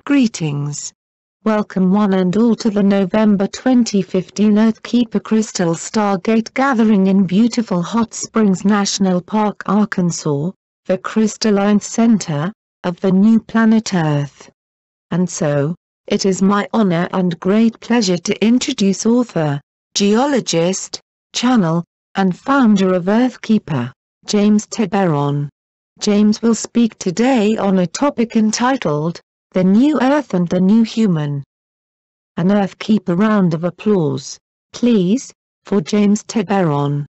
Greetings. Welcome one and all to the November 2015 Earthkeeper Crystal Stargate gathering in beautiful Hot Springs National Park, Arkansas, the crystalline center of the new planet Earth. And so, it is my honor and great pleasure to introduce author, geologist, channel, and founder of Earthkeeper, James Tyberonn. James will speak today on a topic entitled, The New Earth and the New Human. An Earthkeeper round of applause, please, for James Tyberonn.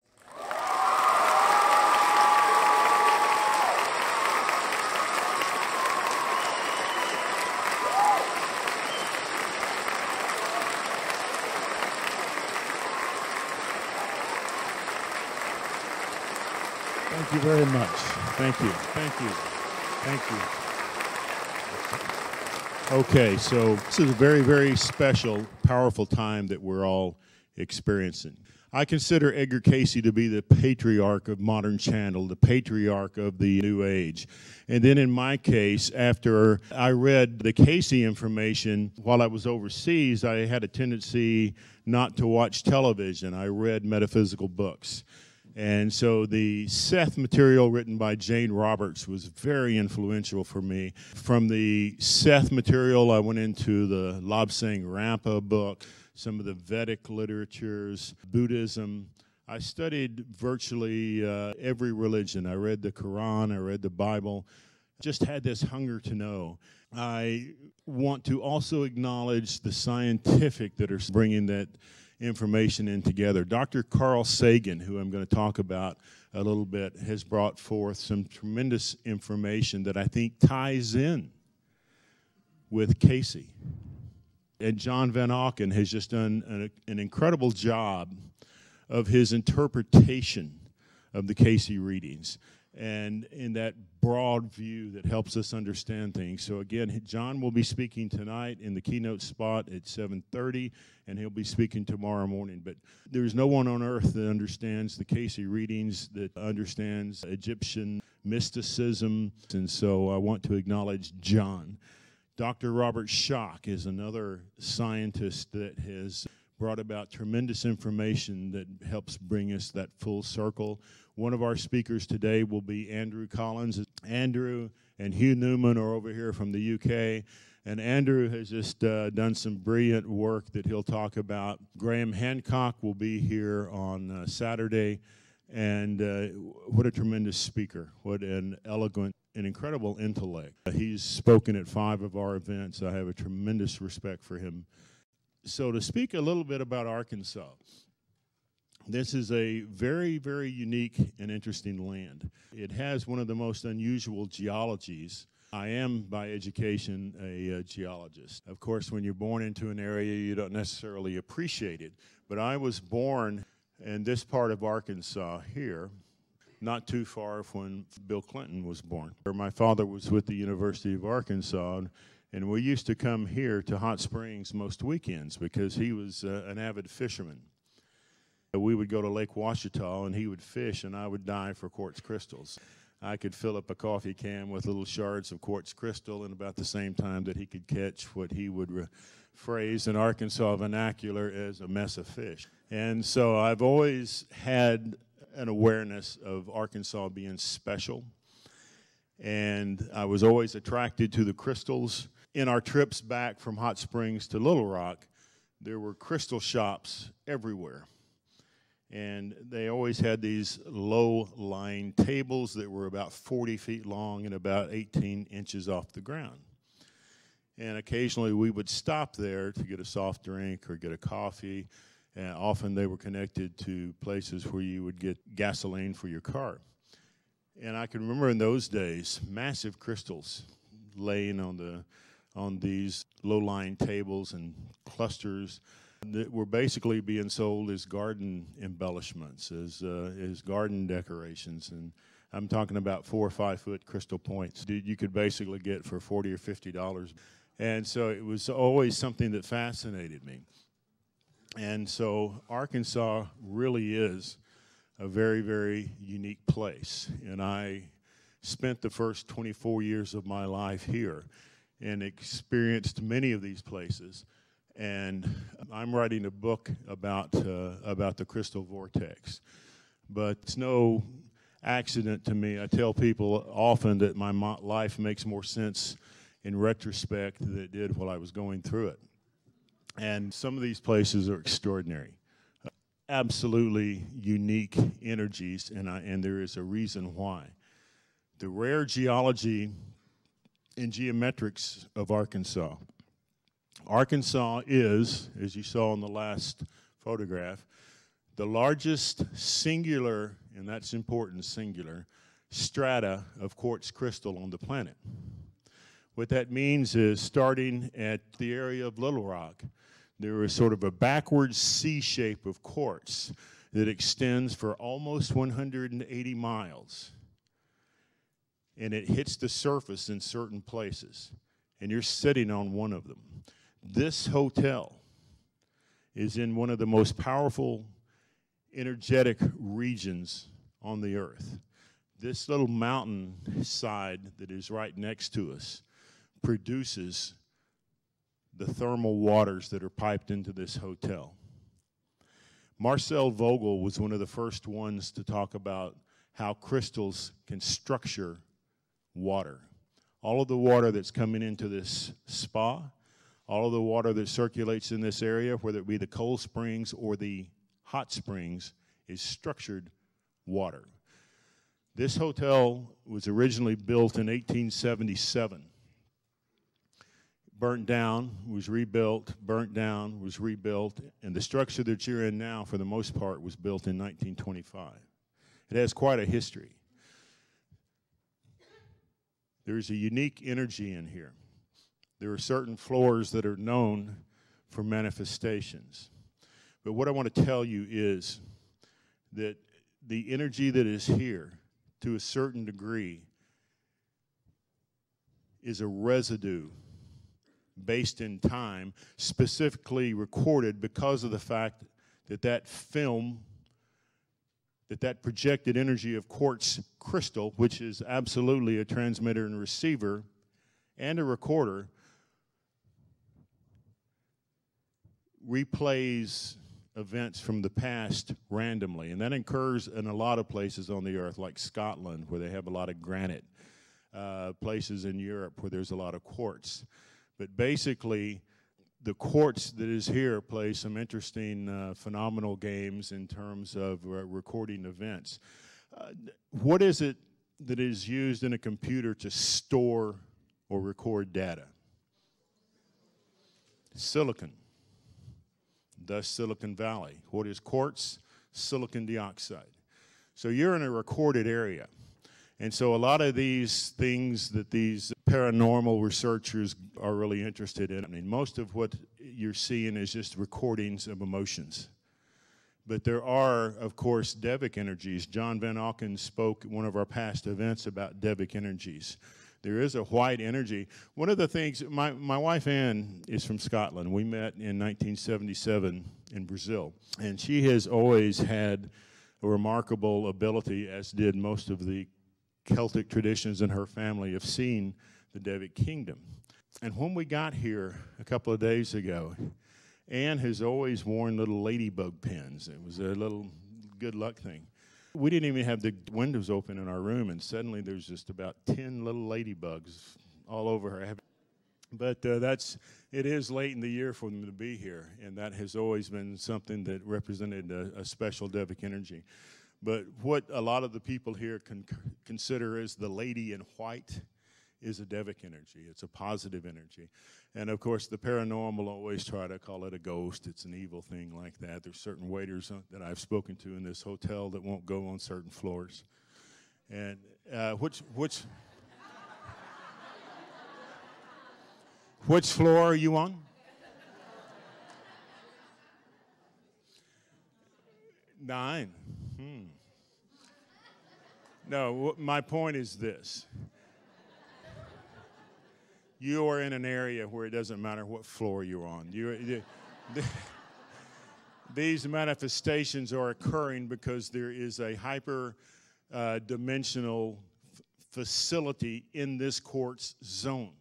Thank you very much. Thank you. Thank you. Thank you. Okay, so this is a very, very special, powerful time that we're all experiencing. I consider Edgar Cayce to be the patriarch of modern channel, the patriarch of the New Age. And then in my case, after I read the Cayce information while I was overseas, I had a tendency not to watch television. I read metaphysical books. And so the Seth material written by Jane Roberts was very influential for me. From the Seth material, I went into the Lobsang Rampa book, some of the Vedic literatures, Buddhism. I studied virtually every religion. I read the Quran, I read the Bible, just had this hunger to know. I want to also acknowledge the scientific that are bringing that information in together. Dr. Carl Sagan, who I'm going to talk about a little bit, has brought forth some tremendous information that I think ties in with Cayce. And John Van Auken has just done an incredible job of his interpretation of the Cayce readings and in that broad view that helps us understand things. So again, John will be speaking tonight in the keynote spot at 7:30, and he'll be speaking tomorrow morning. But there's no one on earth that understands the Cayce readings, that understands Egyptian mysticism, and so I want to acknowledge John. Dr. Robert Schoch is another scientist that has brought about tremendous information that helps bring us that full circle. One of our speakers today will be Andrew Collins. Andrew and Hugh Newman are over here from the UK, and Andrew has just done some brilliant work that he'll talk about. Graham Hancock will be here on Saturday, and what a tremendous speaker, what an eloquent and incredible intellect. He's spoken at 5 of our events. I have a tremendous respect for him. So to speak a little bit about Arkansas, this is a very, very unique and interesting land. It has one of the most unusual geologies. I am, by education, a geologist. Of course, when you're born into an area, you don't necessarily appreciate it. But I was born in this part of Arkansas here, not too far from when Bill Clinton was born. My father was with the University of Arkansas, and we used to come here to Hot Springs most weekends because he was an avid fisherman. We would go to Lake Ouachita, and he would fish, and I would dive for quartz crystals. I could fill up a coffee can with little shards of quartz crystal in about the same time that he could catch what he would phrase in Arkansas vernacular as a mess of fish. And so I've always had an awareness of Arkansas being special, and I was always attracted to the crystals. In our trips back from Hot Springs to Little Rock, there were crystal shops everywhere. And they always had these low-lying tables that were about 40 feet long and about 18 inches off the ground. And occasionally we would stop there to get a soft drink or get a coffee. And often they were connected to places where you would get gasoline for your car. And I can remember in those days, massive crystals laying on these low-lying tables and clusters that were basically being sold as garden embellishments, as garden decorations. And I'm talking about 4 or 5 foot crystal points that you could basically get for $40 or $50. And so it was always something that fascinated me. And so Arkansas really is a very, very unique place. And I spent the first 24 years of my life here. and experienced many of these places. And I'm writing a book about the crystal vortex. But it's no accident to me. I tell people often that my life makes more sense in retrospect than it did while I was going through it. And some of these places are extraordinary, absolutely unique energies, and there is a reason why. The rare geology and geometrics of Arkansas. Arkansas is, as you saw in the last photograph, the largest singular, and that's important, singular, strata of quartz crystal on the planet. What that means is, starting at the area of Little Rock, there is sort of a backwards C shape of quartz that extends for almost 180 miles. And it hits the surface in certain places. And you're sitting on one of them. This hotel is in one of the most powerful energetic regions on the earth. This little mountain side that is right next to us produces the thermal waters that are piped into this hotel. Marcel Vogel was one of the first ones to talk about how crystals can structure water. All of the water that's coming into this spa, all of the water that circulates in this area, whether it be the cold springs or the hot springs, is structured water. This hotel was originally built in 1877. Burnt down, was rebuilt, burnt down, was rebuilt, and the structure that you're in now, for the most part, was built in 1925. It has quite a history. There's a unique energy in here. There are certain floors that are known for manifestations. But what I want to tell you is that the energy that is here, to a certain degree, is a residue based in time, specifically recorded because of the fact that that film, that projected energy of quartz crystal, which is absolutely a transmitter and receiver and a recorder, replays events from the past randomly. And that occurs in a lot of places on the earth, like Scotland, where they have a lot of granite, places in Europe where there's a lot of quartz. But basically, the quartz that is here plays some interesting phenomenal games in terms of recording events. What is it that is used in a computer to store or record data? Silicon. Thus Silicon Valley. What is quartz? Silicon dioxide. So you're in a recorded area. And so a lot of these things that these paranormal researchers are really interested in, I mean, most of what you're seeing is just recordings of emotions. But there are, of course, Devic energies. John Van Auken spoke at one of our past events about Devic energies. There is a white energy. One of the things, my wife Ann is from Scotland. We met in 1977 in Brazil. And she has always had a remarkable ability, as did most of the Celtic traditions in her family, of seeing the Devic kingdom. And when we got here a couple of days ago, Ann has always worn little ladybug pins. It was a little good luck thing. We didn't even have the windows open in our room, and suddenly there's just about 10 little ladybugs all over her. But it is late in the year for them to be here, and that has always been something that represented a special Devic energy. But what a lot of the people here consider as the lady in white is a Devic energy. It's a positive energy. And, of course, the paranormal always try to call it a ghost. It's an evil thing like that. There's certain waiters that I've spoken to in this hotel that won't go on certain floors. And which floor are you on? 9. No, my point is this. You are in an area where it doesn't matter what floor you're on. These manifestations are occurring because there is a hyper-dimensional facility in this quartz zone.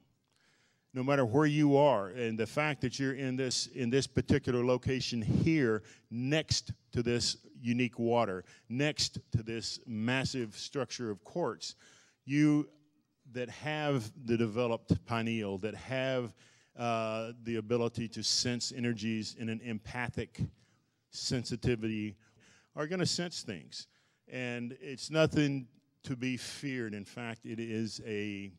no matter where you are, and the fact that you're in this particular location here, next to this unique water, next to this massive structure of quartz, you that have the developed pineal, that have the ability to sense energies in an empathic sensitivity, are going to sense things. And it's nothing to be feared. In fact, it is a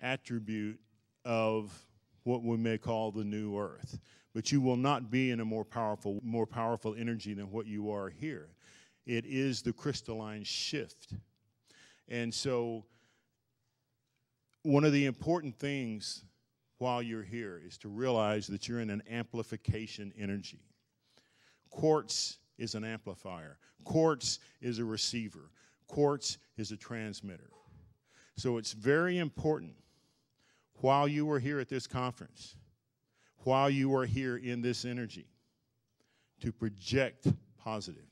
attribute of what we may call the new earth. But you will not be in a more powerful energy than what you are here. It is the crystalline shift. And so one of the important things while you're here is to realize that you're in an amplification energy. Quartz is an amplifier. Quartz is a receiver. Quartz is a transmitter. So it's very important while you are here at this conference, while you are here in this energy, to project positive.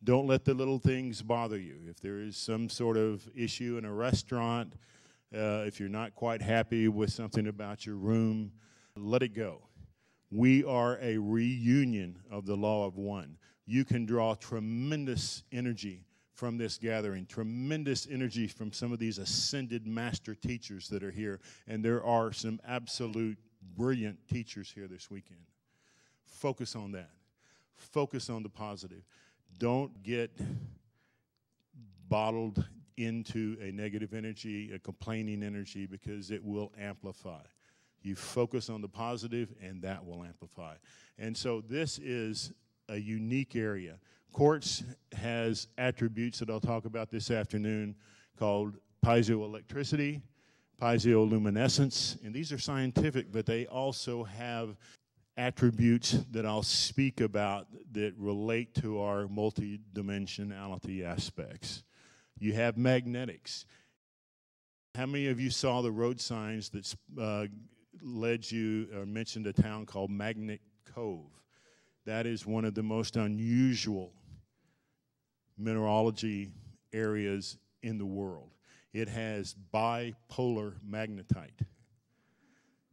Don't let the little things bother you. If there is some sort of issue in a restaurant, if you're not quite happy with something about your room, let it go. We are a reunion of the law of one. You can draw tremendous energy from this gathering, tremendous energy from some of these ascended master teachers that are here, and there are some absolute brilliant teachers here this weekend. Focus on that. Focus on the positive. Don't get bottled into a negative energy, a complaining energy, because it will amplify. You focus on the positive, and that will amplify. And so this is a unique area. Quartz has attributes that I'll talk about this afternoon called piezoelectricity, piezoluminescence, and these are scientific, but they also have attributes that I'll speak about that relate to our multidimensionality aspects. You have magnetics. How many of you saw the road signs that led you or mentioned a town called Magnet Cove? That is one of the most unusual mineralogy areas in the world. It has bipolar magnetite.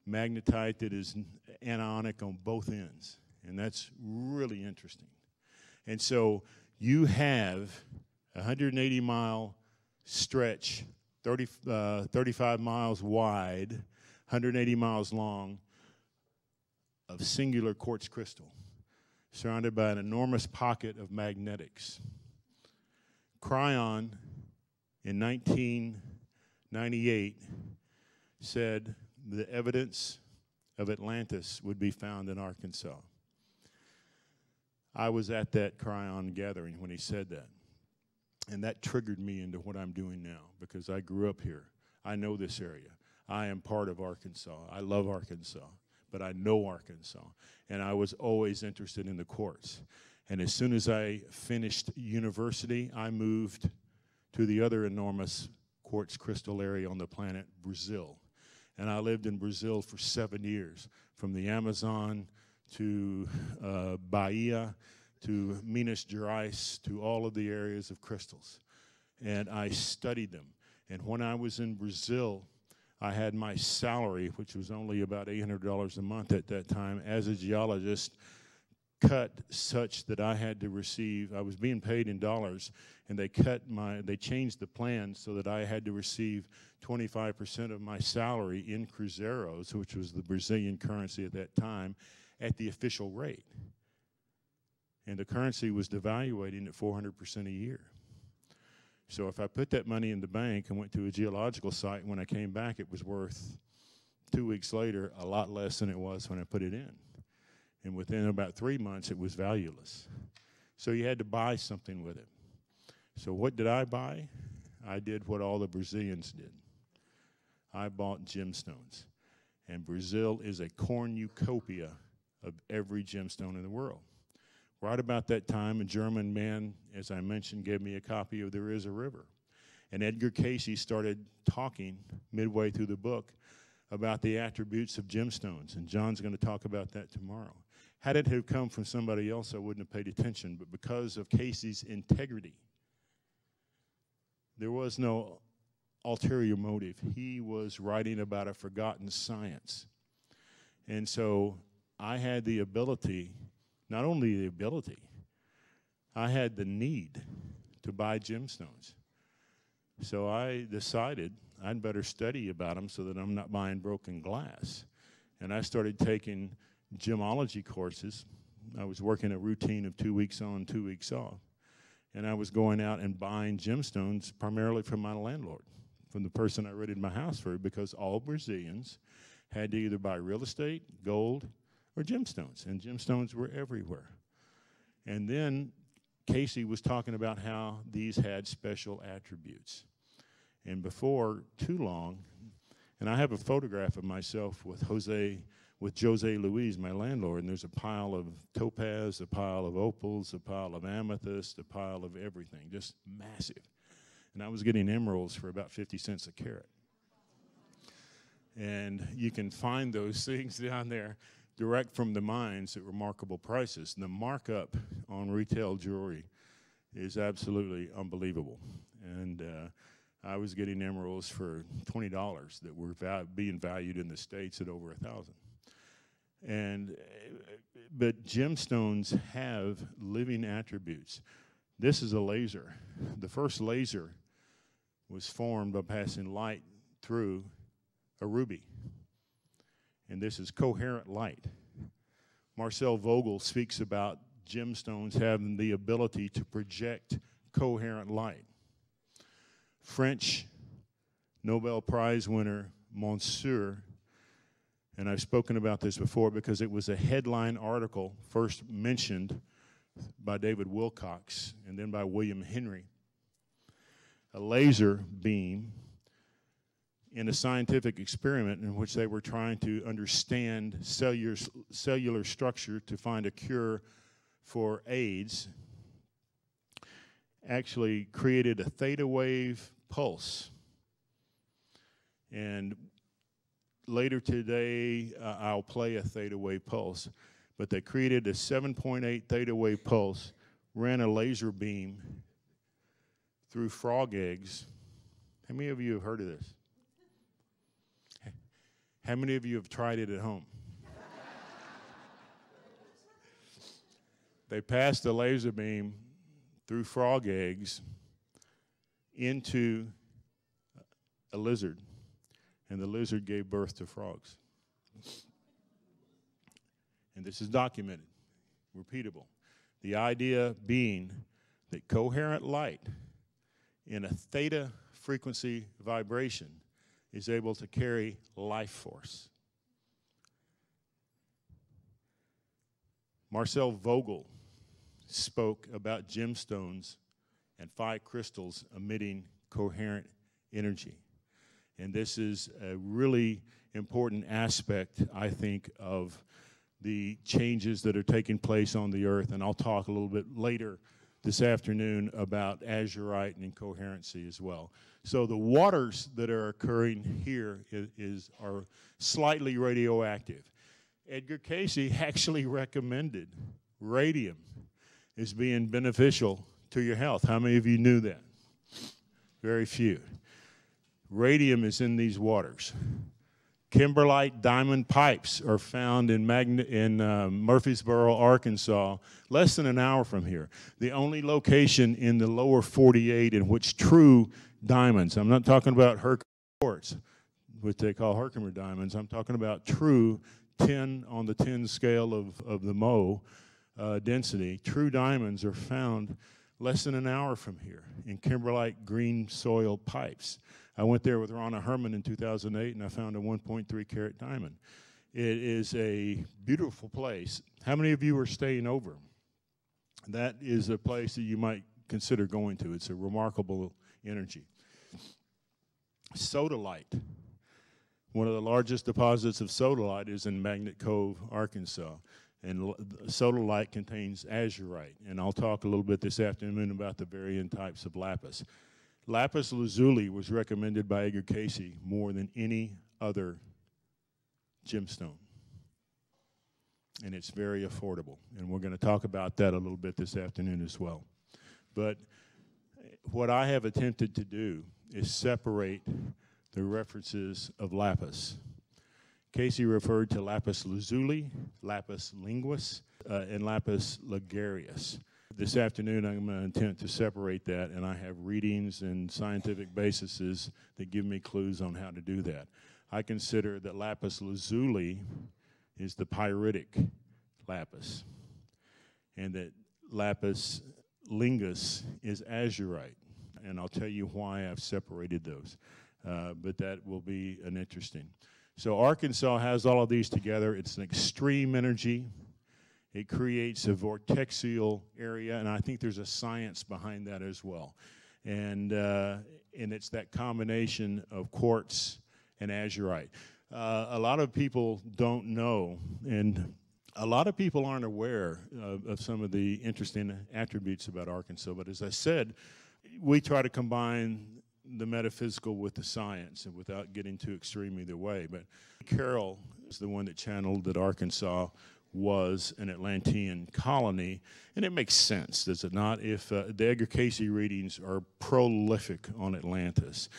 Magnetite that is anionic on both ends. And that's really interesting. And so you have a 180-mile stretch, 35 miles wide, 180 miles long, of singular quartz crystal, surrounded by an enormous pocket of magnetics. Cryon, in 1998, said the evidence of Atlantis would be found in Arkansas. I was at that Cryon gathering when he said that. And that triggered me into what I'm doing now, because I grew up here. I know this area. I am part of Arkansas. I love Arkansas, but I know Arkansas. And I was always interested in the quartz. And as soon as I finished university, I moved to the other enormous quartz crystal area on the planet, Brazil. And I lived in Brazil for 7 years, from the Amazon to Bahia, to Minas Gerais, to all of the areas of crystals. And I studied them. And when I was in Brazil, I had my salary, which was only about $800 a month at that time, as a geologist, cut such that I had to receive, I was being paid in dollars, and they changed the plan so that I had to receive 25% of my salary in cruzeiros, which was the Brazilian currency at that time, at the official rate. And the currency was devaluating at 400% a year. So if I put that money in the bank and went to a geological site, when I came back, it was worth 2 weeks later a lot less than it was when I put it in. And within about 3 months, it was valueless. So you had to buy something with it. So what did I buy? I did what all the Brazilians did. I bought gemstones. And Brazil is a cornucopia of every gemstone in the world. Right about that time, a German man, as I mentioned, gave me a copy of There Is a River. And Edgar Cayce started talking midway through the book about the attributes of gemstones. And John's going to talk about that tomorrow. Had it have come from somebody else, I wouldn't have paid attention. But because of Cayce's integrity, there was no ulterior motive. He was writing about a forgotten science. And so I had the ability, not only the ability, I had the need to buy gemstones. So I decided I'd better study about them so that I'm not buying broken glass. And I started taking gemology courses. I was working a routine of 2 weeks on, 2 weeks off. And I was going out and buying gemstones primarily from my landlord, from the person I rented my house for, because all Brazilians had to either buy real estate, gold, or gemstones. And gemstones were everywhere. And then Casey was talking about how these had special attributes. And before too long, and I have a photograph of myself with Jose Luis, my landlord, and there's a pile of topaz, a pile of opals, a pile of amethyst, a pile of everything, just massive. And I was getting emeralds for about 50 cents a carat. And you can find those things down there direct from the mines at remarkable prices. And the markup on retail jewelry is absolutely unbelievable. And I was getting emeralds for $20 that were being valued in the States at over $1,000. But gemstones have living attributes. This is a laser. The first laser was formed by passing light through a ruby. And this is coherent light. Marcel Vogel speaks about gemstones having the ability to project coherent light. French Nobel Prize winner Monsieur, and I've spoken about this before because it was a headline article first mentioned by David Wilcox and then by William Henry. A laser beam in a scientific experiment in which they were trying to understand cellular structure to find a cure for AIDS, actually created a theta wave pulse. And later today, I'll play a theta wave pulse, but they created a 7.8 theta wave pulse, ran a laser beam through frog eggs. How many of you have heard of this? How many of you have tried it at home? They passed the laser beam through frog eggs into a lizard, and the lizard gave birth to frogs. And this is documented, repeatable. The idea being that coherent light in a theta frequency vibration is able to carry life force. Marcel Vogel spoke about gemstones and 5 crystals emitting coherent energy. And this is a really important aspect, I think, of the changes that are taking place on the earth. And I'll talk a little bit later this afternoon about azurite and coherency as well. So the waters that are occurring here are slightly radioactive. Edgar Casey actually recommended radium as being beneficial to your health. How many of you knew that? Very few. Radium is in these waters. Kimberlite diamond pipes are found in Murfreesboro, Arkansas, less than an hour from here. The only location in the lower 48 in which true diamonds, I'm not talking about Herkimer quartz, which they call Herkimer diamonds, I'm talking about true 10 on the 10 scale of the Mohs density. True diamonds are found less than an hour from here in kimberlite green soil pipes. I went there with Ronna Herman in 2008, and I found a 1.3 carat diamond. It is a beautiful place. How many of you are staying over? That is a place that you might consider going to. It's a remarkable energy. Sodalite. One of the largest deposits of sodalite is in Magnet Cove, Arkansas. And sodalite contains azurite. And I'll talk a little bit this afternoon about the varying types of lapis. Lapis lazuli was recommended by Edgar Casey more than any other gemstone. And it's very affordable. And we're going to talk about that a little bit this afternoon as well. But what I have attempted to do is separate the references of lapis. Casey referred to lapis lazuli, lapis linguis, and lapis ligarius. This afternoon, I'm going to attempt to separate that, and I have readings and scientific bases that give me clues on how to do that. I consider that lapis lazuli is the pyritic lapis, and that lapis linguis is azurite, and I'll tell you why I've separated those, but that will be an interesting. So Arkansas has all of these together. It's an extreme energy. It creates a vortexial area, and I think there's a science behind that as well. And it's that combination of quartz and azurite. A lot of people don't know, and a lot of people aren't aware of some of the interesting attributes about Arkansas. But as I said, we try to combine the metaphysical with the science, and without getting too extreme either way. But Carroll is the one that channeled that Arkansas was an Atlantean colony, and it makes sense, does it not? If the Edgar Cayce readings are prolific on Atlantis.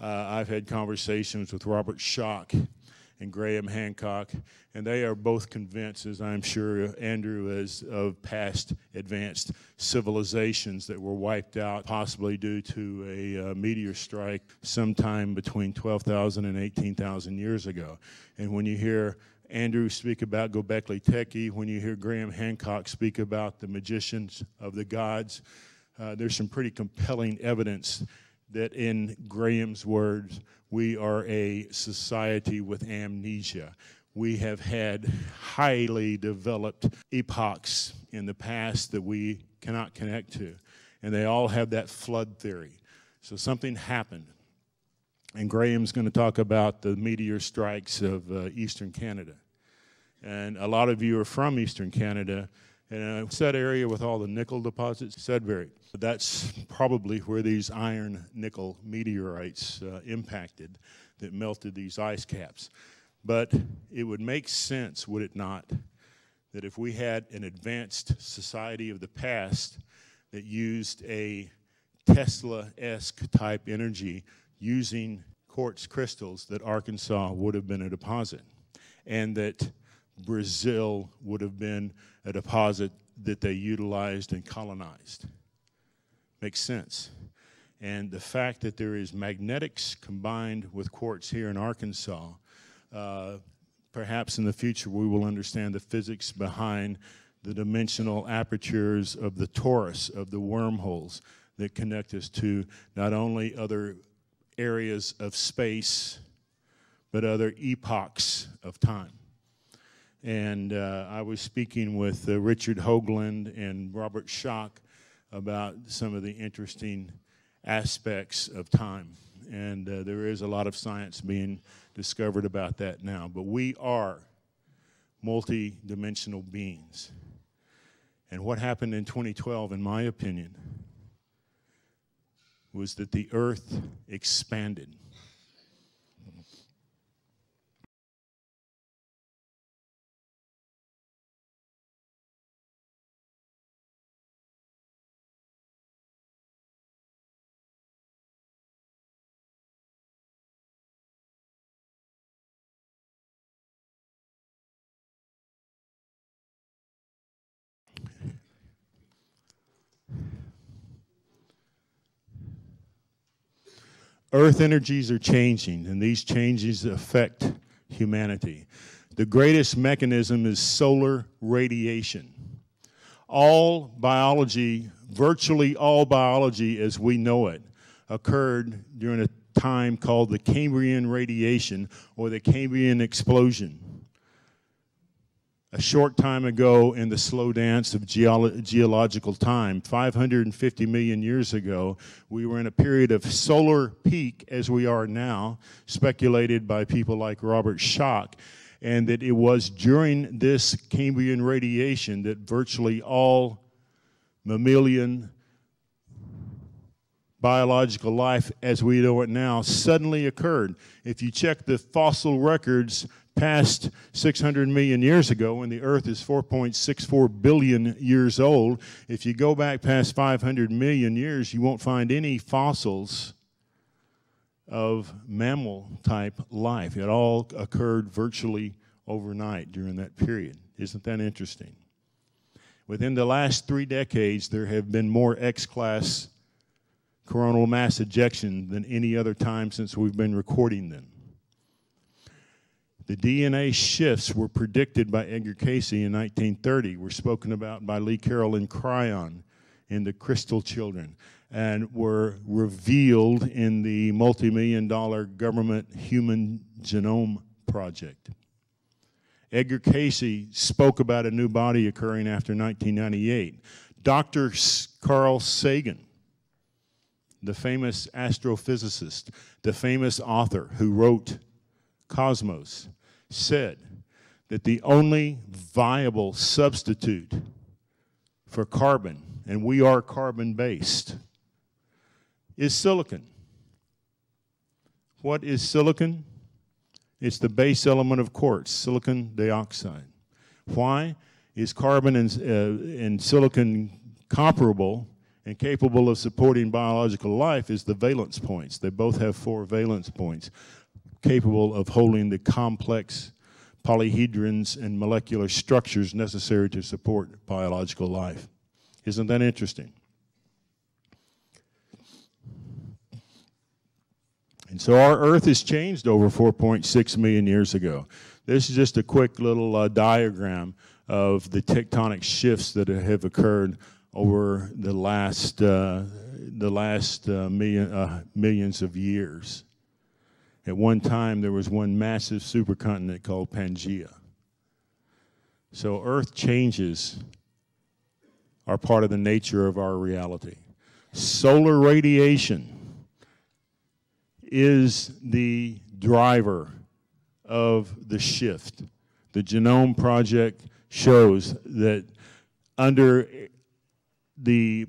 I've had conversations with Robert Schoch and Graham Hancock, and they are both convinced, as I'm sure Andrew is, of past advanced civilizations that were wiped out, possibly due to a meteor strike sometime between 12,000 and 18,000 years ago. And when you hear Andrew speak about Göbekli Tepe, when you hear Graham Hancock speak about the magicians of the gods, there's some pretty compelling evidence that, in Graham's words, we are a society with amnesia. We have had highly developed epochs in the past that we cannot connect to, and they all have that flood theory. So something happened. And Graham's going to talk about the meteor strikes of eastern Canada. And a lot of you are from eastern Canada, and it's that area with all the nickel deposits, Sudbury. That's probably where these iron nickel meteorites impacted that melted these ice caps. But it would make sense, would it not, that if we had an advanced society of the past that used a Tesla-esque type energy using quartz crystals, that Arkansas would have been a deposit, and that Brazil would have been a deposit that they utilized and colonized. Makes sense. And the fact that there is magnetics combined with quartz here in Arkansas, perhaps in the future we will understand the physics behind the dimensional apertures of the torus, of the wormholes that connect us to not only other areas of space, but other epochs of time. And I was speaking with Richard Hoagland and Robert Schoch about some of the interesting aspects of time. And there is a lot of science being discovered about that now. But we are multi-dimensional beings. And what happened in 2012, in my opinion, was that the earth expanded. Earth energies are changing, and these changes affect humanity. The greatest mechanism is solar radiation. All biology, virtually all biology as we know it, occurred during a time called the Cambrian radiation, or the Cambrian explosion. A short time ago in the slow dance of geological time, 550 million years ago, we were in a period of solar peak as we are now, speculated by people like Robert Schoch, and that it was during this Cambrian radiation that virtually all mammalian biological life as we know it now suddenly occurred. If you check the fossil records past 600 million years ago, when the Earth is 4.64 billion years old. If you go back past 500 million years, you won't find any fossils of mammal-type life. It all occurred virtually overnight during that period. Isn't that interesting? Within the last 3 decades, there have been more X-class coronal mass ejection than any other time since we've been recording them. The DNA shifts were predicted by Edgar Cayce in 1930, were spoken about by Lee Carroll in Cryon in The Crystal Children, and were revealed in the multi-million-dollar government Human Genome Project. Edgar Cayce spoke about a new body occurring after 1998. Dr. Carl Sagan, the famous astrophysicist, the famous author who wrote Cosmos, said that the only viable substitute for carbon, and we are carbon-based, is silicon. What is silicon? It's the base element of quartz, silicon dioxide. Why is carbon and silicon comparable and capable of supporting biological life? Is the valence points. They both have 4 valence points capable of holding the complex polyhedrons and molecular structures necessary to support biological life. Isn't that interesting? And so our Earth has changed over 4.6 million years ago. This is just a quick little diagram of the tectonic shifts that have occurred over the last millions of years. At one time, there was one massive supercontinent called Pangaea. So Earth changes are part of the nature of our reality. Solar radiation is the driver of the shift. The Genome Project shows that under the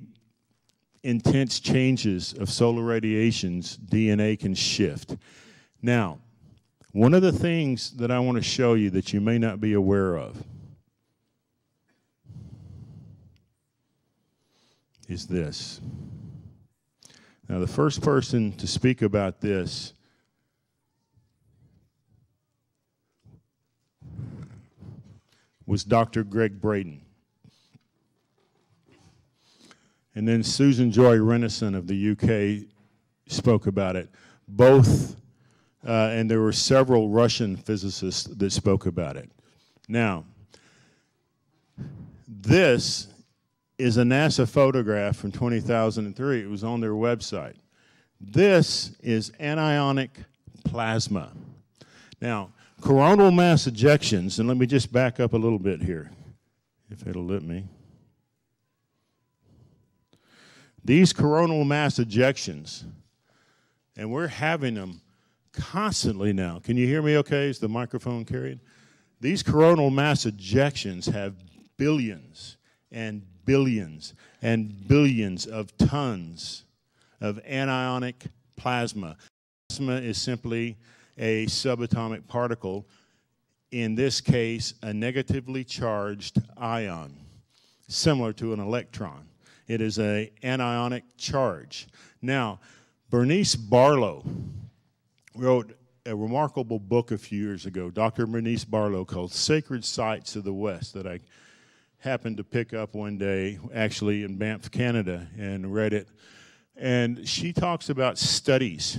intense changes of solar radiations, DNA can shift. Now, one of the things that I want to show you that you may not be aware of is this. Now, the first person to speak about this was Dr. Greg Braden. And then Susan Joy Renison of the UK spoke about it. Both, and there were several Russian physicists that spoke about it. Now, this is a NASA photograph from 2003. It was on their website. This is anionic plasma. Now, coronal mass ejections, and let me just back up a little bit here, if it'll let me. These coronal mass ejections, and we're having them constantly now. Can you hear me okay? Is the microphone carried? These coronal mass ejections have billions and billions and billions of tons of anionic plasma. Plasma is simply a subatomic particle, in this case, a negatively charged ion, similar to an electron. It is an anionic charge. Now, Bernice Barlow wrote a remarkable book a few years ago, Dr. Bernice Barlow, called Sacred Sites of the West, that I happened to pick up one day, actually in Banff, Canada, and read it. And she talks about studies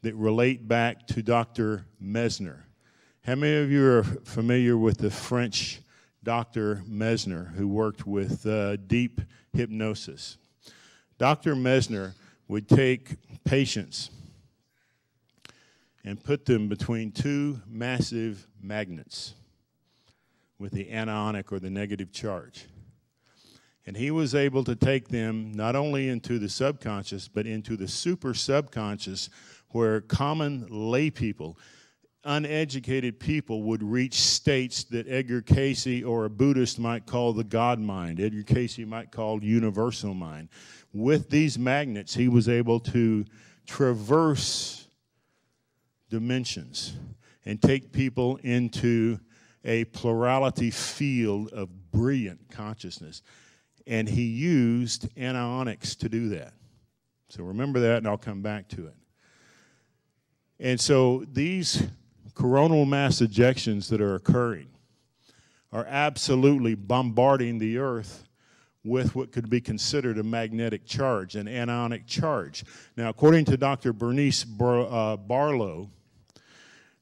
that relate back to Dr. Mesmer. How many of you are familiar with the French Dr. Mesmer, who worked with deep hypnosis? Dr. Mesmer would take patients and put them between 2 massive magnets with the anionic or the negative charge. And he was able to take them not only into the subconscious, but into the super subconscious, where common lay people, uneducated people, would reach states that Edgar Cayce or a Buddhist might call the God mind. Edgar Cayce might call universal mind. With these magnets, he was able to traverse dimensions. and take people into a plurality field of brilliant consciousness. And he used anionics to do that. So remember that, and I'll come back to it. And so these coronal mass ejections that are occurring are absolutely bombarding the Earth with what could be considered a magnetic charge, an anionic charge. Now, according to Dr. Bernice Barlow,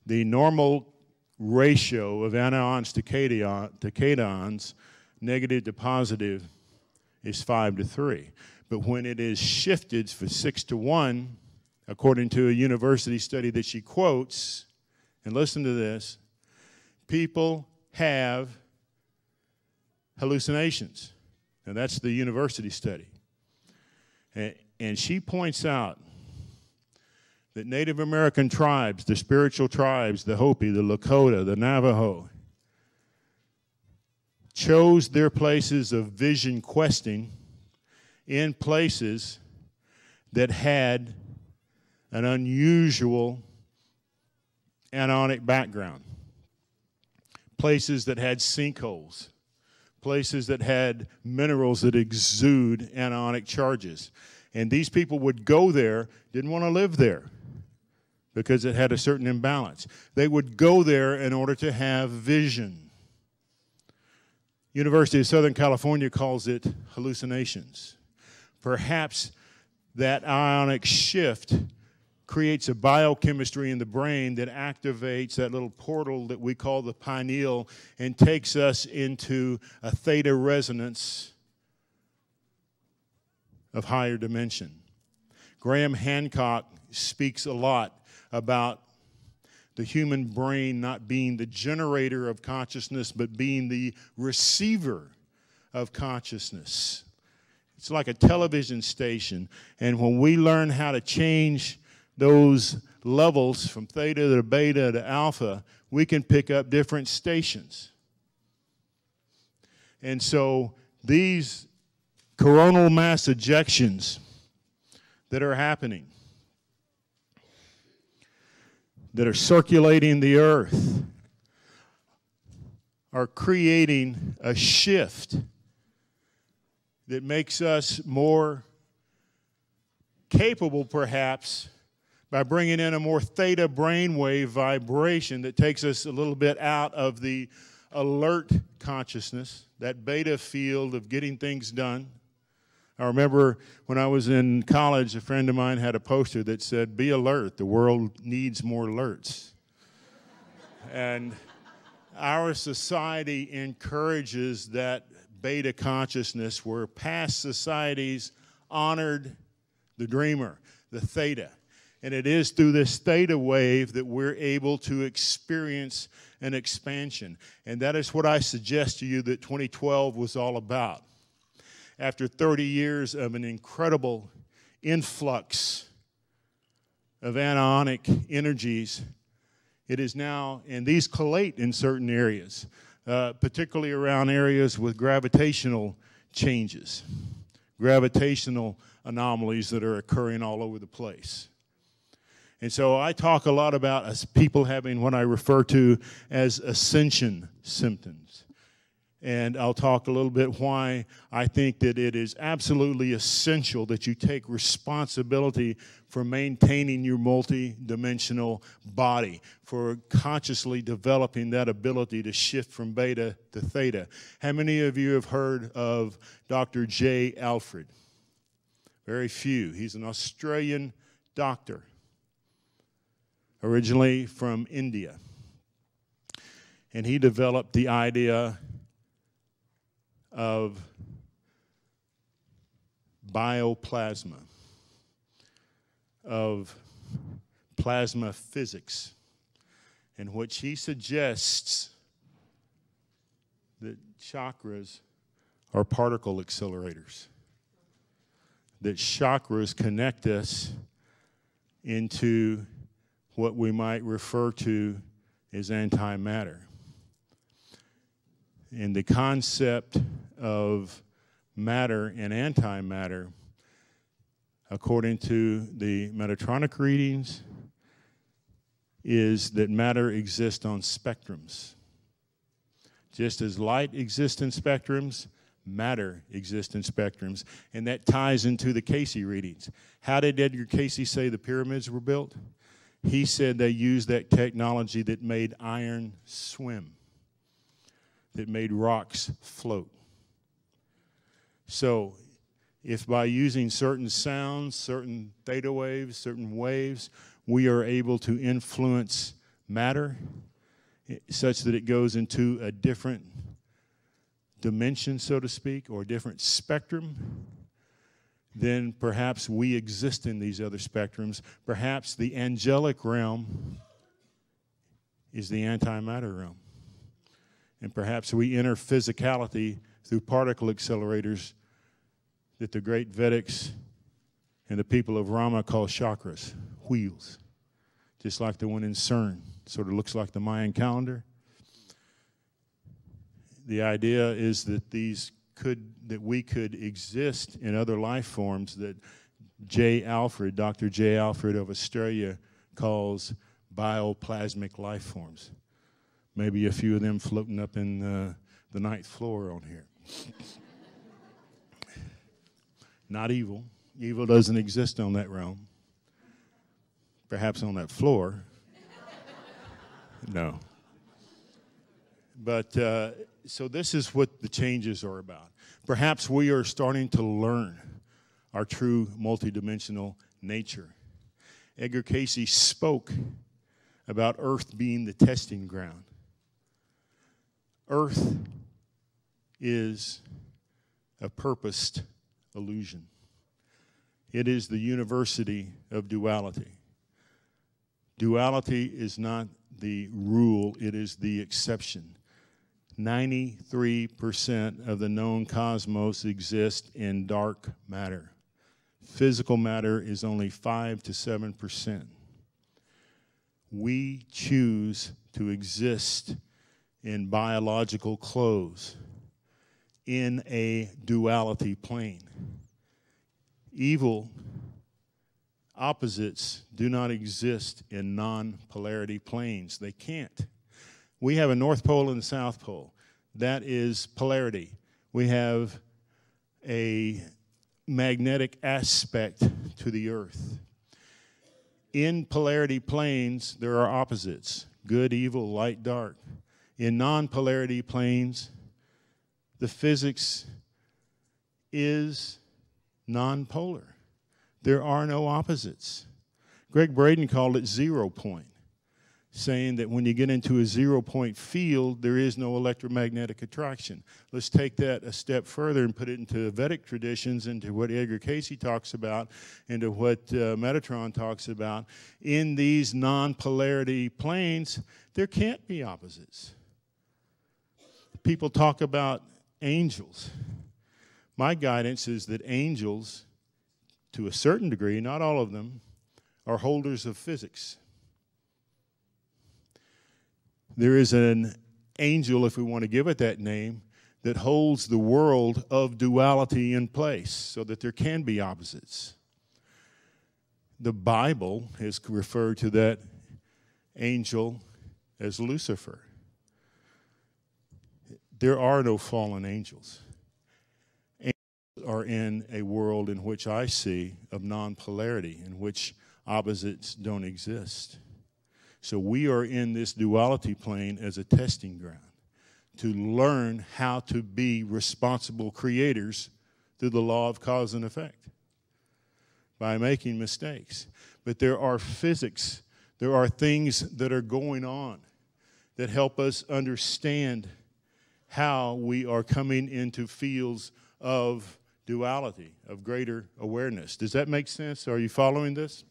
the normal ratio of anions to cations, negative to positive, is 5 to 3. But when it is shifted for 6 to 1, according to a university study that she quotes, and listen to this, people have hallucinations. Now, that's the university study. And she points out that Native American tribes, the spiritual tribes, the Hopi, the Lakota, the Navajo, chose their places of vision questing in places that had an unusual anionic background. Places that had sinkholes. Places that had minerals that exude anionic charges. And these people would go there, didn't want to live there because it had a certain imbalance. They would go there in order to have vision. University of Southern California calls it hallucinations. Perhaps that ionic shift creates a biochemistry in the brain that activates that little portal that we call the pineal and takes us into a theta resonance of higher dimension. Graham Hancock speaks a lot about the human brain not being the generator of consciousness, but being the receiver of consciousness. It's like a television station, and when we learn how to change those levels from theta to beta to alpha, we can pick up different stations. And so these coronal mass ejections that are happening, that are circulating the Earth, are creating a shift that makes us more capable, perhaps, by bringing in a more theta brainwave vibration that takes us a little bit out of the alert consciousness, that beta field of getting things done. I remember when I was in college, a friend of mine had a poster that said, "Be alert, the world needs more alerts." And our society encourages that beta consciousness where past societies honored the dreamer, the theta. And it is through this theta wave that we're able to experience an expansion. And that is what I suggest to you that 2012 was all about. After 30 years of an incredible influx of anionic energies, it is now, and these collate in certain areas, particularly around areas with gravitational changes, gravitational anomalies that are occurring all over the place. And so I talk a lot about people having what I refer to as ascension symptoms. And I'll talk a little bit why I think that it is absolutely essential that you take responsibility for maintaining your multi-dimensional body, for consciously developing that ability to shift from beta to theta. How many of you have heard of Dr. J. Alfred? Very few. He's an Australian doctor, originally from India. And he developed the idea of bioplasma, of plasma physics, in which he suggests that chakras are particle accelerators, that chakras connect us into what we might refer to as antimatter. And the concept of matter and antimatter, according to the Metatronic readings, is that matter exists on spectrums. Just as light exists in spectrums, matter exists in spectrums, and that ties into the Casey readings. How did Edgar Casey say the pyramids were built? He said they used that technology that made iron swim, that made rocks float. So if by using certain sounds, certain theta waves, certain waves, we are able to influence matter such that it goes into a different dimension, so to speak, or a different spectrum, then perhaps we exist in these other spectrums. Perhaps the angelic realm is the antimatter realm. And perhaps we enter physicality through particle accelerators that the great Vedics and the people of Rama call chakras, wheels, just like the one in CERN. Sort of looks like the Mayan calendar. The idea is that we could exist in other life forms that Dr. J. Alfred of Australia calls bioplasmic life forms. Maybe a few of them floating up in the ninth floor on here. Not evil. Evil doesn't exist on that realm. Perhaps on that floor. No. But so this is what the changes are about. Perhaps we are starting to learn our true multidimensional nature. Edgar Casey spoke about Earth being the testing ground. Earth is a purposed illusion. It is the university of duality. Duality is not the rule, it is the exception. 93% of the known cosmos exist in dark matter. Physical matter is only 5 to 7%. We choose to exist in biological clothes in a duality plane. Evil opposites do not exist in non-polarity planes. They can't. We have a North Pole and a South Pole. That is polarity. We have a magnetic aspect to the Earth. In polarity planes, there are opposites: good, evil, light, dark. In non-polarity planes, the physics is non-polar. There are no opposites. Greg Braden called it 0 point, saying that when you get into a 0 point field, there is no electromagnetic attraction. Let's take that a step further and put it into Vedic traditions, into what Edgar Casey talks about, into what Metatron talks about. In these non-polarity planes, there can't be opposites. People talk about angels. My guidance is that angels, to a certain degree, not all of them, are holders of physics. There is an angel, if we want to give it that name, that holds the world of duality in place so that there can be opposites. The Bible has referred to that angel as Lucifer. There are no fallen angels. Angels are in a world in which I see of non-polarity, in which opposites don't exist. So we are in this duality plane as a testing ground to learn how to be responsible creators through the law of cause and effect by making mistakes. But there are physics, there are things that are going on that help us understand how we are coming into fields of duality, of greater awareness. Does that make sense? Are you following this?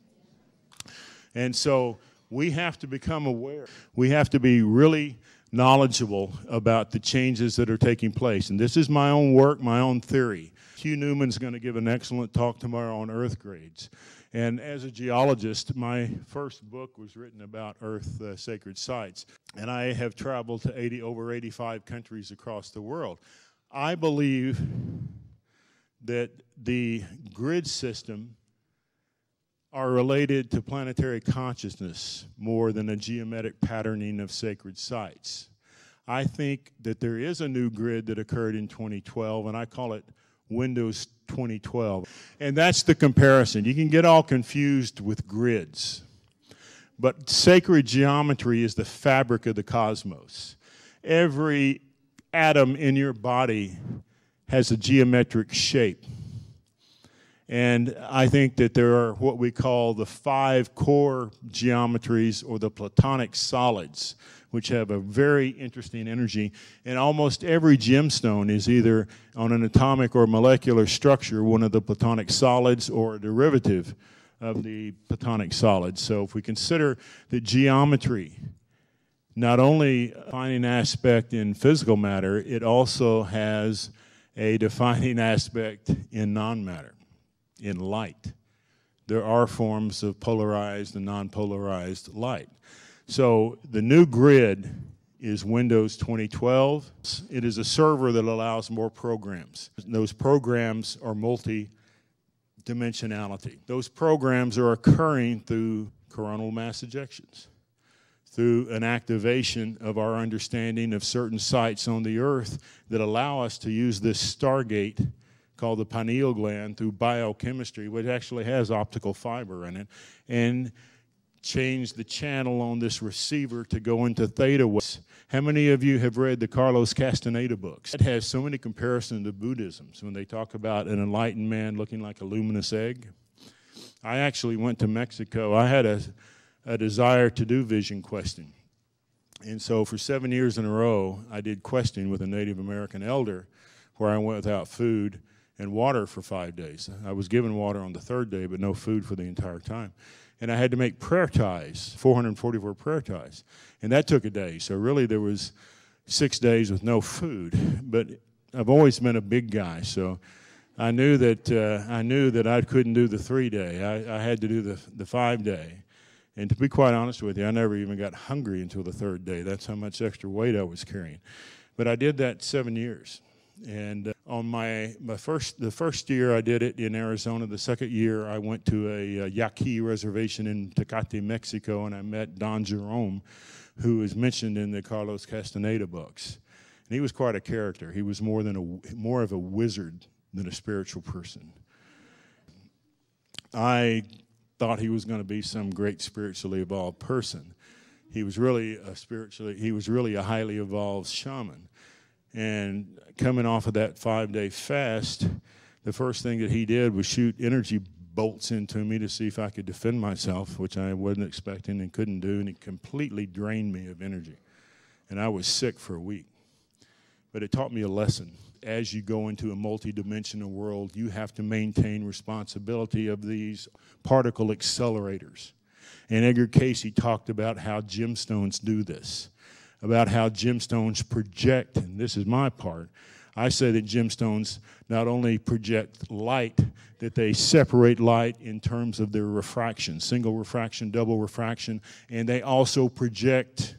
And so we have to become aware. We have to be really knowledgeable about the changes that are taking place. And this is my own work, my own theory. Hugh Newman's going to give an excellent talk tomorrow on earth grades. And as a geologist, my first book was written about earth sacred sites. And I have traveled to over 85 countries across the world. I believe that the grid system are related to planetary consciousness more than a geometric patterning of sacred sites. I think that there is a new grid that occurred in 2012, and I call it Windows 2012. And that's the comparison. You can get all confused with grids, but sacred geometry is the fabric of the cosmos. Every atom in your body has a geometric shape. And I think that there are what we call the 5 core geometries, or the Platonic solids, which have a very interesting energy. And almost every gemstone is either on an atomic or molecular structure, one of the Platonic solids or a derivative of the Platonic solids. So if we consider that geometry not only a defining aspect in physical matter, it also has a defining aspect in non-matter, in light. There are forms of polarized and non-polarized light. So the new grid is Windows 2012. It is a server that allows more programs. Those programs are multi-dimensionality. Those programs are occurring through coronal mass ejections, through an activation of our understanding of certain sites on the Earth that allow us to use this stargate called the pineal gland through biochemistry, which actually has optical fiber in it, and change the channel on this receiver to go into theta waves. How many of you have read the Carlos Castaneda books? It has so many comparisons to Buddhism. When they talk about an enlightened man looking like a luminous egg. I actually went to Mexico. I had a desire to do vision questing. And so for 7 years in a row, I did questing with a Native American elder where I went without food and water for 5 days. I was given water on the 3rd day, but no food for the entire time. And I had to make prayer ties, 444 prayer ties. And that took a day. So really there was 6 days with no food. But I've always been a big guy, so I knew that I couldn't do the 3-day. I had to do the 5-day. And to be quite honest with you, I never even got hungry until the 3rd day. That's how much extra weight I was carrying. But I did that 7 years. And on the first year I did it in Arizona. The second year I went to a Yaqui reservation in Tecate, Mexico, and I met Don Jerome, who is mentioned in the Carlos Castaneda books. And he was quite a character. He was more of a wizard than a spiritual person. I thought he was going to be some great spiritually evolved person. He was really a highly evolved shaman. And coming off of that 5-day fast, the first thing that he did was shoot energy bolts into me to see if I could defend myself, which I wasn't expecting and couldn't do, and it completely drained me of energy. And I was sick for a week. But it taught me a lesson. As you go into a multidimensional world, you have to maintain responsibility of these particle accelerators. And Edgar Cayce talked about how gemstones do this, about how gemstones project, and this is my part. I say that gemstones not only project light, that they separate light in terms of their refraction, single refraction, double refraction, and they also project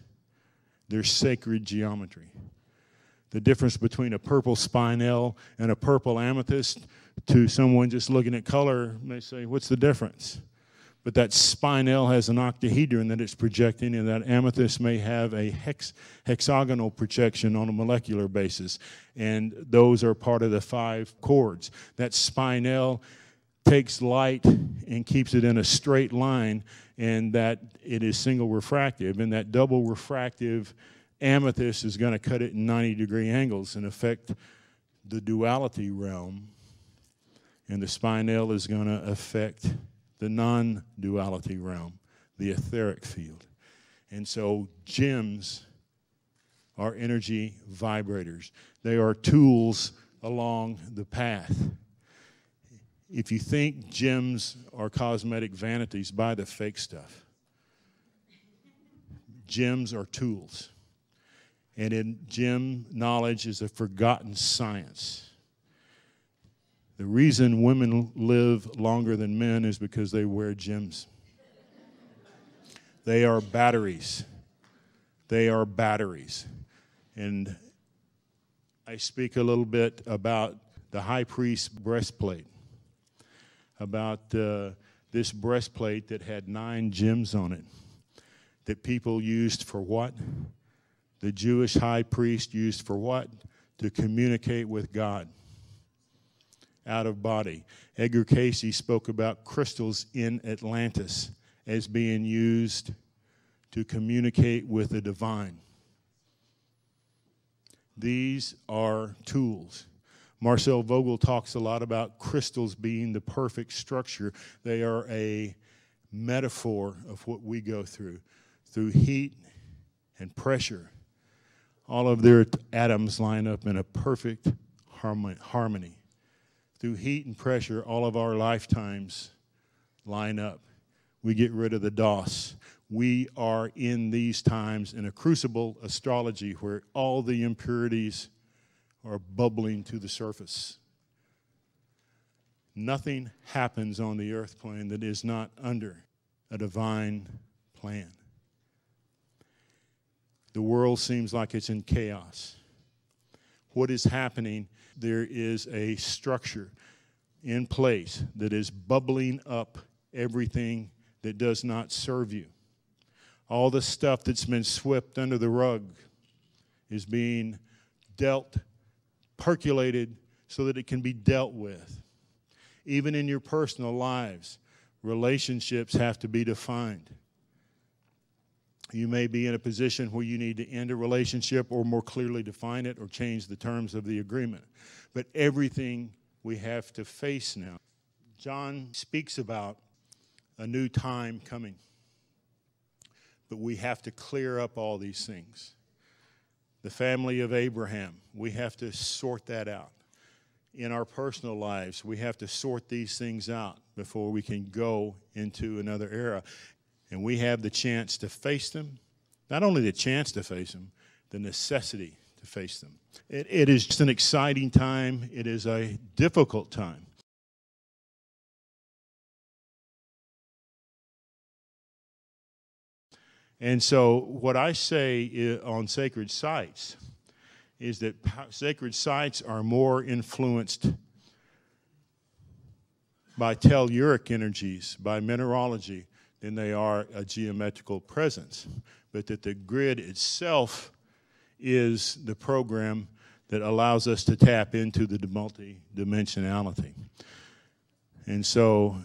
their sacred geometry. The difference between a purple spinel and a purple amethyst, to someone just looking at color may say, what's the difference? But that spinel has an octahedron that it's projecting, and that amethyst may have a hexagonal projection on a molecular basis. And those are part of the 5 chords. That spinel takes light and keeps it in a straight line, and that it is single refractive. And that double refractive amethyst is going to cut it in 90-degree angles and affect the duality realm. And the spinel is going to affect the non-duality realm, the etheric field. And so gems are energy vibrators. They are tools along the path. If you think gems are cosmetic vanities, buy the fake stuff. Gems are tools. And in gem knowledge is a forgotten science. The reason women live longer than men is because they wear gems. They are batteries. They are batteries. And I speak a little bit about the high priest's breastplate, about this breastplate that had 9 gems on it that people used for what? The Jewish high priest used for what? To communicate with God out of body. Edgar Cayce spoke about crystals in Atlantis as being used to communicate with the divine. These are tools. Marcel Vogel talks a lot about crystals being the perfect structure. They are a metaphor of what we go through heat and pressure. All of their atoms line up in a perfect harmony. Through heat and pressure, all of our lifetimes line up. We get rid of the DOS. We are in these times in a crucible astrology where all the impurities are bubbling to the surface. Nothing happens on the earth plane that is not under a divine plan. The world seems like it's in chaos. What is happening? There is a structure in place that is bubbling up everything that does not serve you. All the stuff that's been swept under the rug is being percolated so that it can be dealt with. Even in your personal lives, relationships have to be defined. You may be in a position where you need to end a relationship or more clearly define it or change the terms of the agreement. But everything we have to face now. John speaks about a new time coming. But we have to clear up all these things. The family of Abraham, we have to sort that out. In our personal lives, we have to sort these things out before we can go into another era. And we have the chance to face them. Not only the chance to face them, the necessity to face them. It is just an exciting time. It is a difficult time. And so what I say on sacred sites is that sacred sites are more influenced by telluric energies, by mineralogy, than they are a geometrical presence. But that the grid itself is the program that allows us to tap into the multi-dimensionality. And so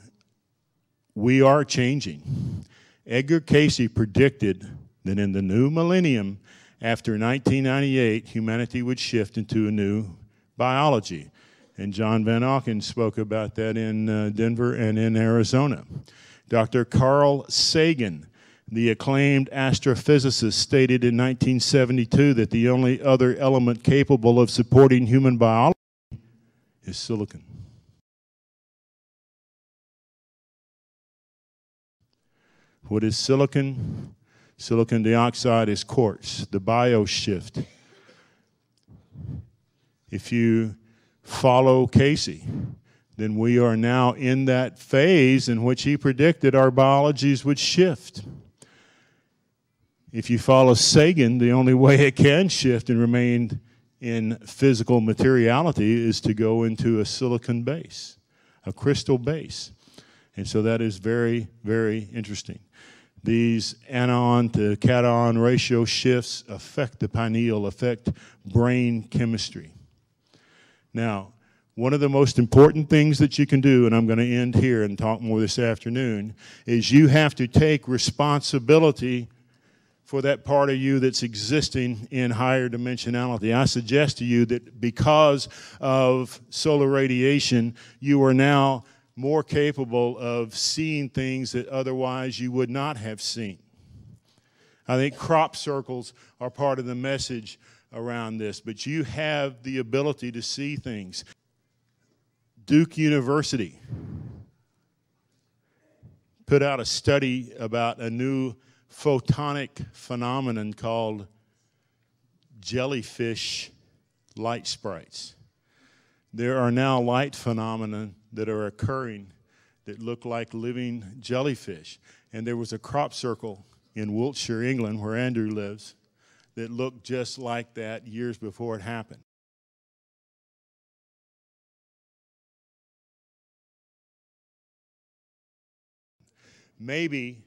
we are changing. Edgar Cayce predicted that in the new millennium, after 1998, humanity would shift into a new biology. And John Van Auken spoke about that in Denver and in Arizona. Dr. Carl Sagan, the acclaimed astrophysicist, stated in 1972 that the only other element capable of supporting human biology is silicon. What is silicon? Silicon dioxide is quartz, the bioshift. If you follow Cayce, then we are now in that phase in which he predicted our biologies would shift. If you follow Sagan, the only way it can shift and remain in physical materiality is to go into a silicon base, a crystal base. And so that is very, very interesting. These anion to cation ratio shifts affect the pineal, affect brain chemistry. Now, one of the most important things that you can do, and I'm going to end here and talk more this afternoon, is you have to take responsibility for that part of you that's existing in higher dimensionality. I suggest to you that because of solar radiation, you are now more capable of seeing things that otherwise you would not have seen. I think crop circles are part of the message around this, but you have the ability to see things. Duke University put out a study about a new photonic phenomenon called jellyfish light sprites. There are now light phenomena that are occurring that look like living jellyfish. And there was a crop circle in Wiltshire, England, where Andrew lives, that looked just like that years before it happened. Maybe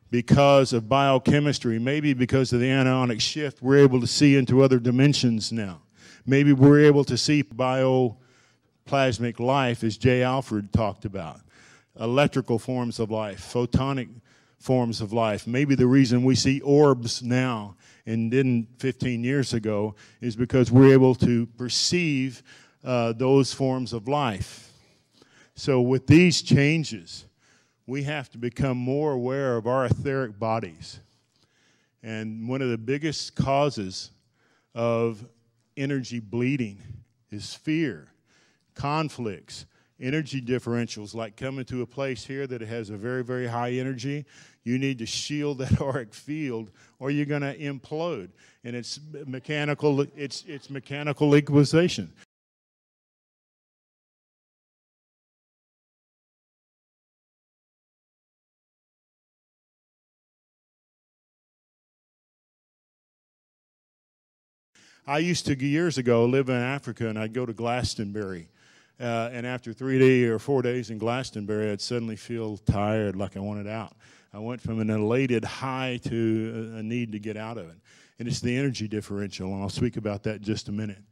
because of biochemistry, maybe because of the anionic shift, we're able to see into other dimensions now. Maybe we're able to see bioplasmic life, as J. Alfred talked about, electrical forms of life, photonic forms of life. Maybe the reason we see orbs now and didn't 15 years ago is because we're able to perceive those forms of life. So with these changes, we have to become more aware of our etheric bodies. And one of the biggest causes of energy bleeding is fear, conflicts, energy differentials, like coming to a place here that has a very, very high energy. You need to shield that auric field or you're going to implode. And it's mechanical equalization. I used to, years ago, live in Africa, and I'd go to Glastonbury. And after 3 days or 4 days in Glastonbury, I'd suddenly feel tired, like I wanted out. I went from an elated high to a need to get out of it. And it's the energy differential, and I'll speak about that in just a minute.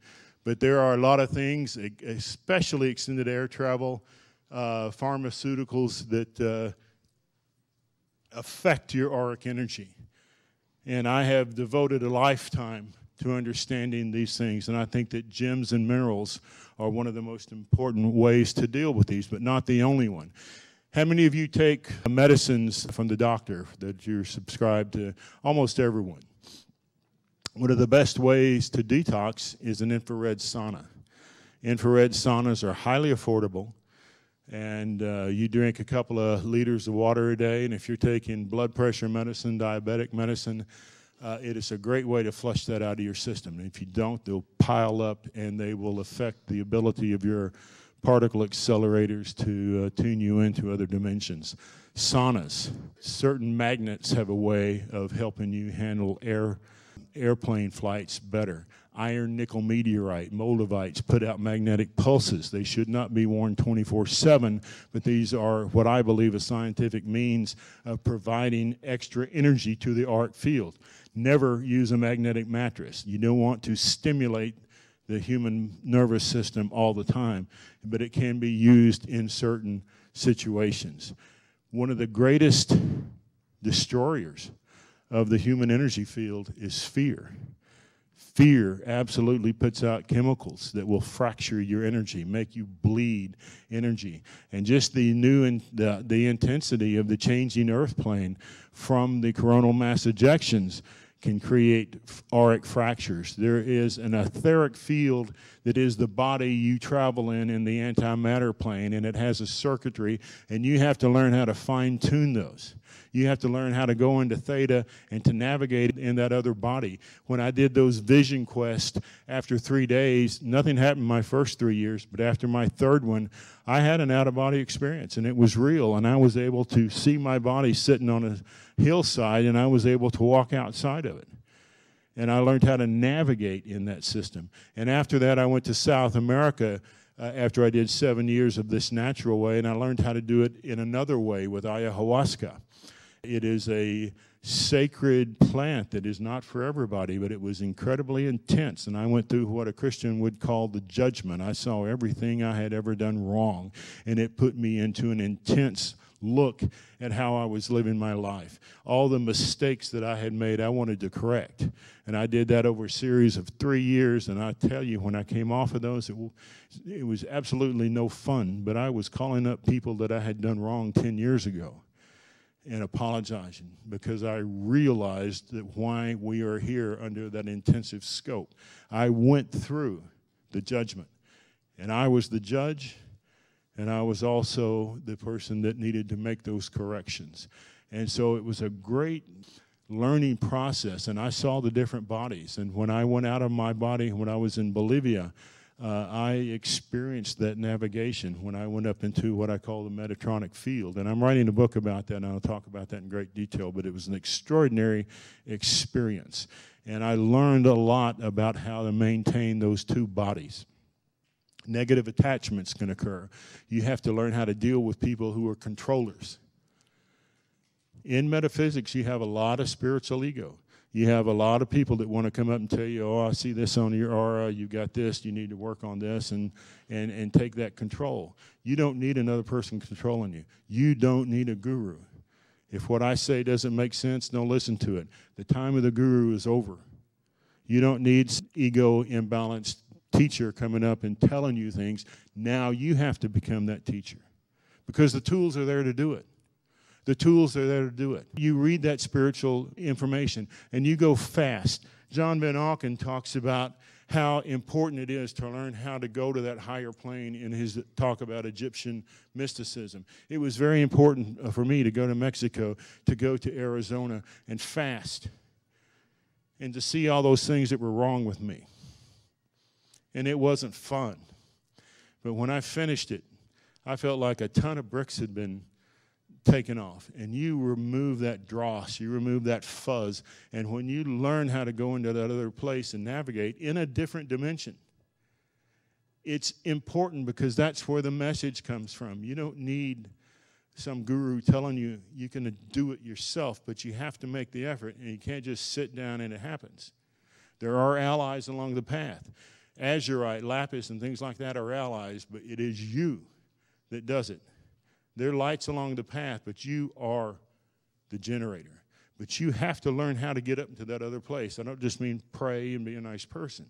But there are a lot of things, especially extended air travel, pharmaceuticals that affect your auric energy. And I have devoted a lifetime to understanding these things. And I think that gems and minerals are one of the most important ways to deal with these, but not the only one. How many of you take medicines from the doctor that you're subscribed to? Almost everyone. One of the best ways to detox is an infrared sauna. Infrared saunas are highly affordable, and you drink a couple of liters of water a day, and if you're taking blood pressure medicine, diabetic medicine, it is a great way to flush that out of your system. And if you don't, they'll pile up and they will affect the ability of your particle accelerators to tune you into other dimensions. Saunas. Certain magnets have a way of helping you handle airplane flights better. Iron nickel meteorite, moldavites put out magnetic pulses. They should not be worn 24/7, but these are what I believe a scientific means of providing extra energy to the auric field. Never use a magnetic mattress. You don't want to stimulate the human nervous system all the time, but it can be used in certain situations. One of the greatest destroyers of the human energy field is fear. Fear absolutely puts out chemicals that will fracture your energy, make you bleed energy. And just the the intensity of the changing earth plane from the coronal mass ejections can create auric fractures. There is an etheric field that is the body you travel in the antimatter plane, and it has a circuitry, and you have to learn how to fine-tune those. You have to learn how to go into theta and to navigate in that other body. When I did those vision quests after 3 days, nothing happened my first 3 years, but after my third one, I had an out-of-body experience, and it was real, and I was able to see my body sitting on a hillside, and I was able to walk outside of it. And I learned how to navigate in that system. And after that, I went to South America after I did 7 years of this natural way, and I learned how to do it in another way with ayahuasca. It is a sacred plant that is not for everybody, but it was incredibly intense. And I went through what a Christian would call the judgment. I saw everything I had ever done wrong, and it put me into an intense look at how I was living my life. All the mistakes that I had made, I wanted to correct. And I did that over a series of 3 years, and I tell you, when I came off of those, it was absolutely no fun, but I was calling up people that I had done wrong 10 years ago and apologizing, because I realized that why we are here under that intensive scope. I went through the judgment, and I was the judge, and I was also the person that needed to make those corrections. And so it was a great learning process, and I saw the different bodies. And when I went out of my body, when I was in Bolivia, I experienced that navigation when I went up into what I call the Metatronic field. And I'm writing a book about that, and I'll talk about that in great detail, but it was an extraordinary experience. And I learned a lot about how to maintain those two bodies. Negative attachments can occur. You have to learn how to deal with people who are controllers. In metaphysics, you have a lot of spiritual ego. You have a lot of people that want to come up and tell you, oh, I see this on your aura, you got this, you need to work on this, and take that control. You don't need another person controlling you. You don't need a guru. If what I say doesn't make sense, don't listen to it. The time of the guru is over. You don't need ego imbalanced teacher coming up and telling you things. Now you have to become that teacher because the tools are there to do it. The tools are there to do it. You read that spiritual information and you go fast. John Van Auken talks about how important it is to learn how to go to that higher plane in his talk about Egyptian mysticism. It was very important for me to go to Mexico, to go to Arizona and fast and to see all those things that were wrong with me. And it wasn't fun. But when I finished it, I felt like a ton of bricks had been taken off. And you remove that dross, you remove that fuzz. And when you learn how to go into that other place and navigate in a different dimension, it's important because that's where the message comes from. You don't need some guru telling you you can do it yourself, but you have to make the effort, and you can't just sit down and it happens. There are allies along the path. Azurite, lapis, and things like that are allies, but it is you that does it. They're lights along the path, but you are the generator. But you have to learn how to get up into that other place. I don't just mean pray and be a nice person.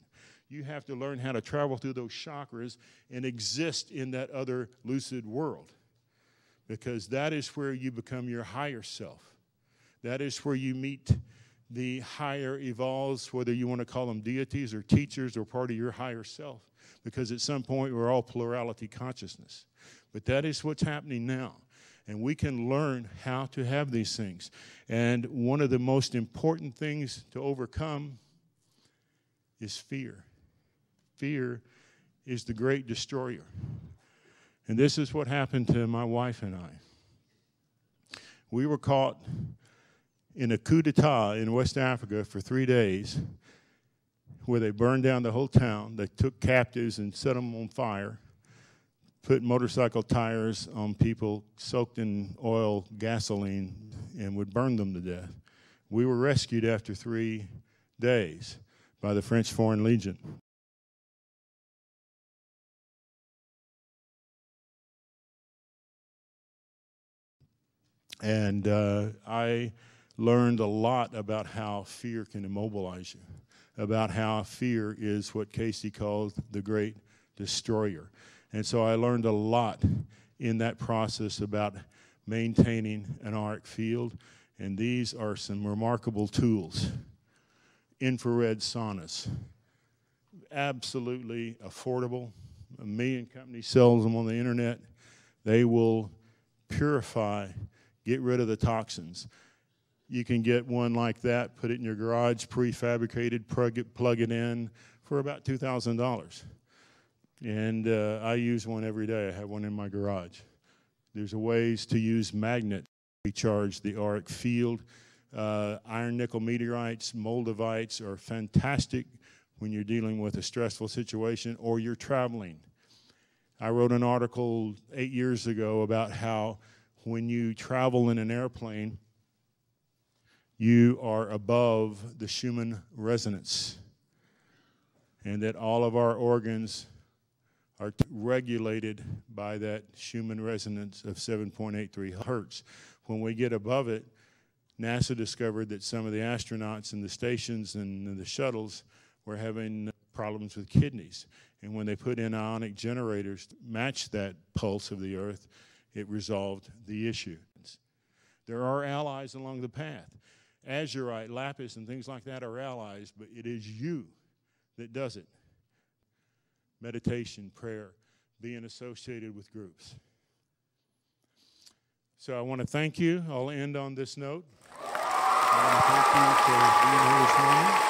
You have to learn how to travel through those chakras and exist in that other lucid world, because that is where you become your higher self. That is where you meet the higher evolves, whether you want to call them deities or teachers or part of your higher self, because at some point we're all plurality consciousness. But that is what's happening now, and we can learn how to have these things. And one of the most important things to overcome is fear. Fear is the great destroyer. And this is what happened to my wife and I. We were caught in a coup d'etat in West Africa for 3 days, where they burned down the whole town. They took captives and set them on fire, put motorcycle tires on people soaked in oil, gasoline, and would burn them to death. We were rescued after 3 days by the French Foreign Legion. And I learned a lot about how fear can immobilize you, about how fear is what Casey calls the great destroyer. And so I learned a lot in that process about maintaining an auric field, and these are some remarkable tools. Infrared saunas, absolutely affordable. 1 million companies sell them on the internet. They will purify, get rid of the toxins. You can get one like that, put it in your garage, prefabricated, plug it in for about $2,000. And I use one every day. I have one in my garage. There's ways to use magnets to recharge the auric field. Iron nickel meteorites, moldavites are fantastic when you're dealing with a stressful situation or you're traveling. I wrote an article 8 years ago about how when you travel in an airplane, you are above the Schumann resonance, and that all of our organs are regulated by that Schumann resonance of 7.83 hertz. When we get above it, NASA discovered that some of the astronauts in the stations and the shuttles were having problems with kidneys. And when they put in ionic generators to match that pulse of the Earth, it resolved the issue. There are allies along the path. Azurite, lapis, and things like that are allies, but it is you that does it. Meditation, prayer, being associated with groups. So I want to thank you. I'll end on this note. I want to thank you for being here this morning.